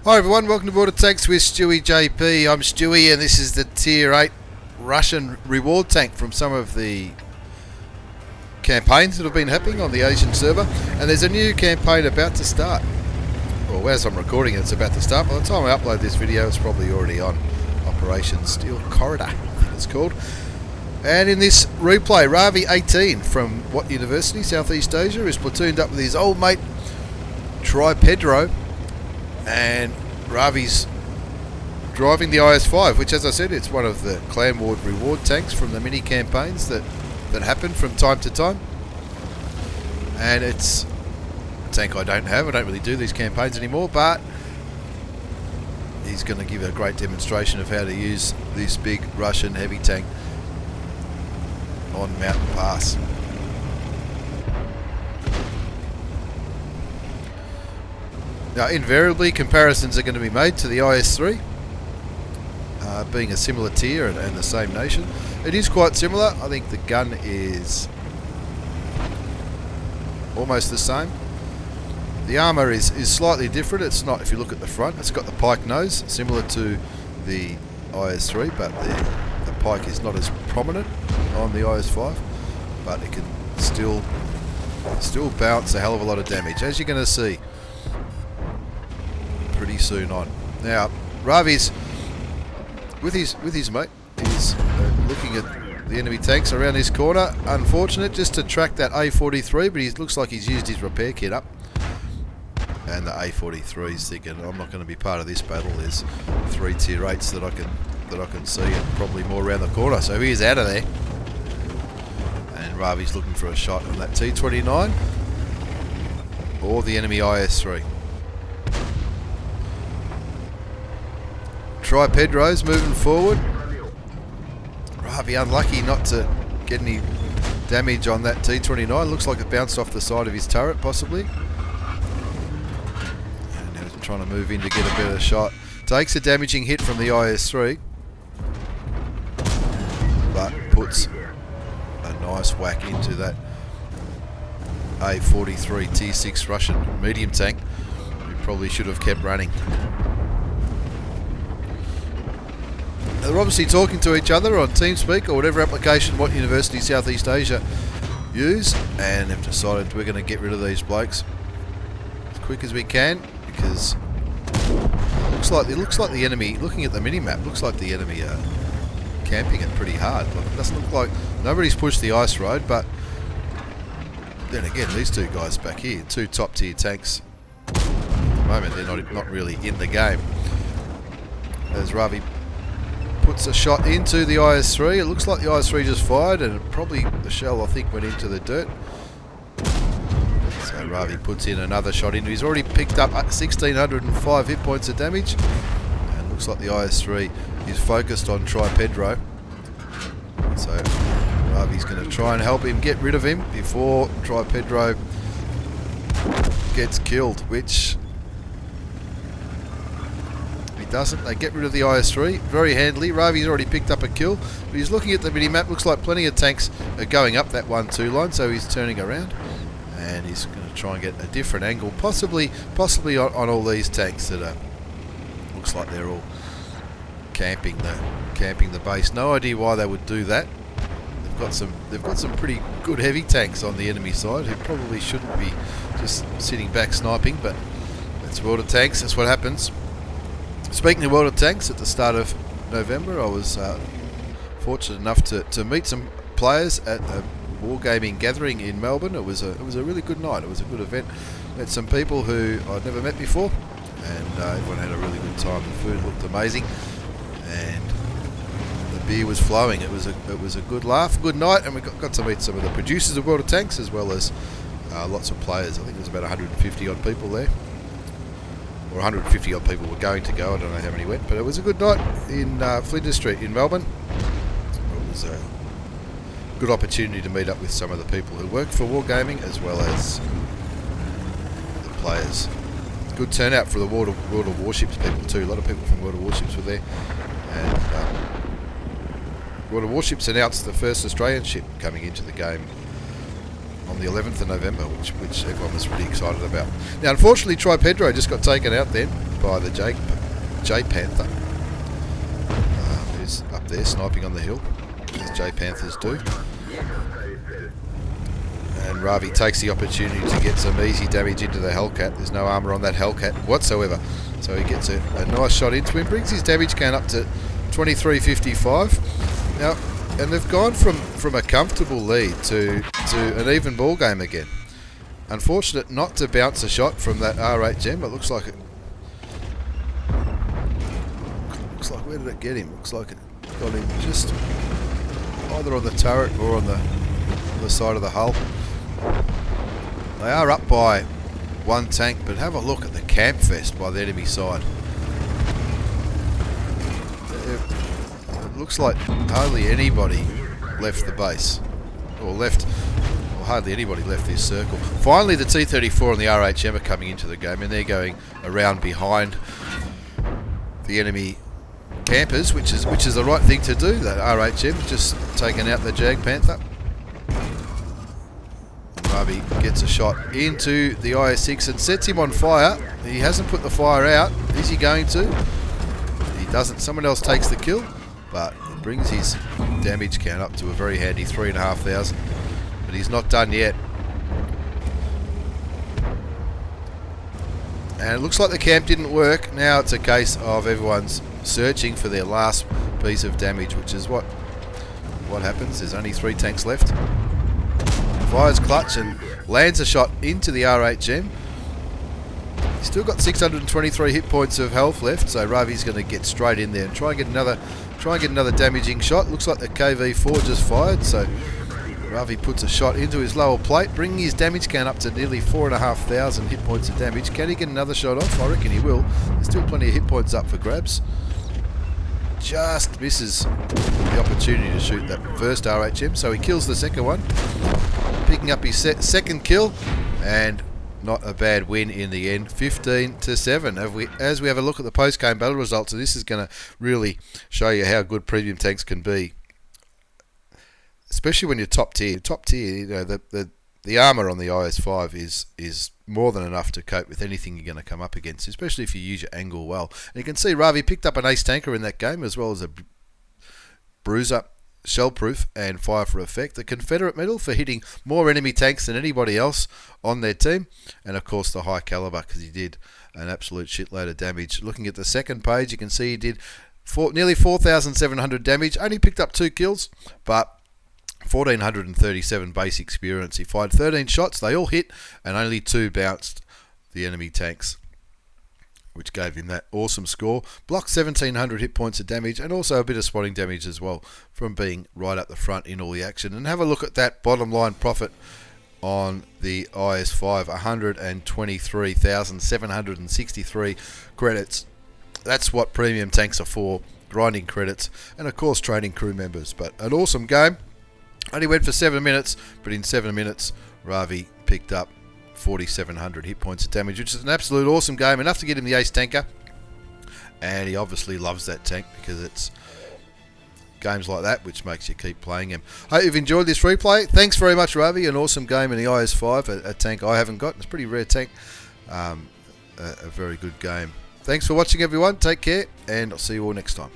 Hi everyone, welcome to Border Tanks with stewiejp. I'm Stewie and this is the Tier 8 Russian reward tank from some of the campaigns that have been happening on the Asian server. And there's a new campaign about to start. Well, as I'm recording it, it's about to start. By the time I upload this video, it's probably already on. Operation Steel Corridor, I think it's called. And in this replay, Raavi 18 from what university? Southeast Asia, is platooned up with his old mate Pedro. And Raavi's driving the IS-5, which, as I said, it's one of the clan ward reward tanks from the mini campaigns that happen from time to time. And it's a tank I don't have. I don't really do these campaigns anymore, but he's going to give a great demonstration of how to use this big Russian heavy tank on Mountain Pass. Now, invariably, comparisons are going to be made to the IS-3, being a similar tier and the same nation. It is quite similar. I think the gun is almost the same. The armour is slightly different. It's not, if you look at the front, it's got the pike nose, similar to the IS-3, but the pike is not as prominent on the IS-5, but it can still bounce a hell of a lot of damage, as you're going to see pretty soon on. Now, Raavi's with his mate is looking at the enemy tanks around this corner. Unfortunate just to track that A43, but he looks like he's used his repair kit up. And the A43 is thinking, I'm not going to be part of this battle. There's 3 tier 8s that I can see, and probably more around the corner. So he's out of there. And Raavi's looking for a shot on that T29 or the enemy IS-3. Pedro's moving forward. Raavi unlucky not to get any damage on that T29. Looks like it bounced off the side of his turret, possibly. And now he's trying to move in to get a better shot. Takes a damaging hit from the IS-3, but puts a nice whack into that A43 Tier 6 Russian medium tank. He probably should have kept running. They're obviously talking to each other on TeamSpeak or whatever application what university Southeast Asia use, and have decided we're going to get rid of these blokes as quick as we can, because it looks like the enemy, looking at the mini-map, looks like the enemy are camping it pretty hard. It doesn't look like nobody's pushed the ice road, but then again, these two guys back here, 2 top tier tanks, at the moment they're not really in the game. As Raavi puts a shot into the IS-3. It looks like the IS-3 just fired, and probably the shell, I think, went into the dirt. So Raavi puts in another shot into. He's already picked up 1,605 hit points of damage, and looks like the IS-3 is focused on Pedro. So Raavi's going to try and help him get rid of him before Pedro gets killed, which doesn't. They get rid of the IS-3 very handily. Raavi's already picked up a kill, but he's looking at the mini-map. Looks like plenty of tanks are going up that 1-2 line, so he's turning around and he's going to try and get a different angle, possibly on all these tanks that are, looks like they're all camping the base. No idea why they would do that. They've got some pretty good heavy tanks on the enemy side who probably shouldn't be just sitting back sniping, but that's World of Tanks. That's what happens. Speaking of World of Tanks, at the start of November, I was fortunate enough to meet some players at a wargaming gathering in Melbourne. It was a really good night. It was a good event. Met some people who I'd never met before, and everyone had a really good time. The food looked amazing, and the beer was flowing. It was a good laugh, good night, and we got to meet some of the producers of World of Tanks, as well as lots of players. I think there was about 150 odd people there. Or 150 odd people were going to go. I don't know how many went, but it was a good night in Flinders Street in Melbourne. It was a good opportunity to meet up with some of the people who work for wargaming, as well as the players. Good turnout for the World of Warships people too. A lot of people from World of Warships were there, and World of Warships announced the first Australian ship coming into the game on the 11th of November, which everyone was really excited about. Now, unfortunately, Pedro just got taken out then by the J Panther, who's up there sniping on the hill, as J Panthers do. And Raavi takes the opportunity to get some easy damage into the Hellcat. There's no armour on that Hellcat whatsoever, so he gets a nice shot into him, brings his damage count up to 2355. Now, and they've gone from a comfortable lead to an even ball game again. Unfortunate not to bounce a shot from that R8 gem. It looks like where did it get him? Looks like it got him just either on the turret or on the side of the hull. They are up by one tank, but have a look at the camp fest by the enemy side. It looks like hardly anybody left the base, or hardly anybody left this circle. Finally, the T-34 and the RHM are coming into the game, and they're going around behind the enemy campers, which is the right thing to do. That RHM just taking out the Jag Panther. Raavi gets a shot into the IS-6 and sets him on fire. He hasn't put the fire out. Is he going to? He doesn't. Someone else takes the kill, but it brings his damage count up to a very handy 3,500. But he's not done yet. And it looks like the camp didn't work. Now it's a case of everyone's searching for their last piece of damage, which is what happens. There's only 3 tanks left. Fires clutch and lands a shot into the R8 gem. He's still got 623 hit points of health left, so Raavi's going to get straight in there and try and get another damaging shot. Looks like the KV4 just fired, so Raavi puts a shot into his lower plate, bringing his damage count up to nearly 4,500 hit points of damage. Can he get another shot off? I reckon he will. There's still plenty of hit points up for grabs. Just misses the opportunity to shoot that first RHM, so he kills the second one, picking up his second kill, and not a bad win in the end, 15-7. As we have a look at the post-game battle results, and this is going to really show you how good premium tanks can be, especially when you're top tier. Top tier, you know, the armour on the IS-5 is more than enough to cope with anything you're going to come up against, especially if you use your angle well. And you can see Raavi picked up an ace tanker in that game, as well as a bruiser, shell-proof and fire for effect. The Confederate medal for hitting more enemy tanks than anybody else on their team. And of course the high caliber, because he did an absolute shitload of damage. Looking at the second page, you can see he did nearly 4,700 damage. Only picked up 2 kills, but 1,437 base experience. He fired 13 shots, they all hit, and only 2 bounced the enemy tanks, which gave him that awesome score. Blocked 1,700 hit points of damage, and also a bit of spotting damage as well from being right up the front in all the action. And have a look at that bottom line profit on the IS-5, 123,763 credits. That's what premium tanks are for, grinding credits, and of course training crew members. But an awesome game. Only went for 7 minutes, but in 7 minutes, Raavi picked up 4,700 hit points of damage, which is an absolute awesome game, enough to get him the ace tanker. And he obviously loves that tank, because it's games like that which makes you keep playing him. Hope you've enjoyed this replay. Thanks very much, Raavi. An awesome game in the IS-5, a tank I haven't got. It's a pretty rare tank. A very good game. Thanks for watching, everyone. Take care, and I'll see you all next time.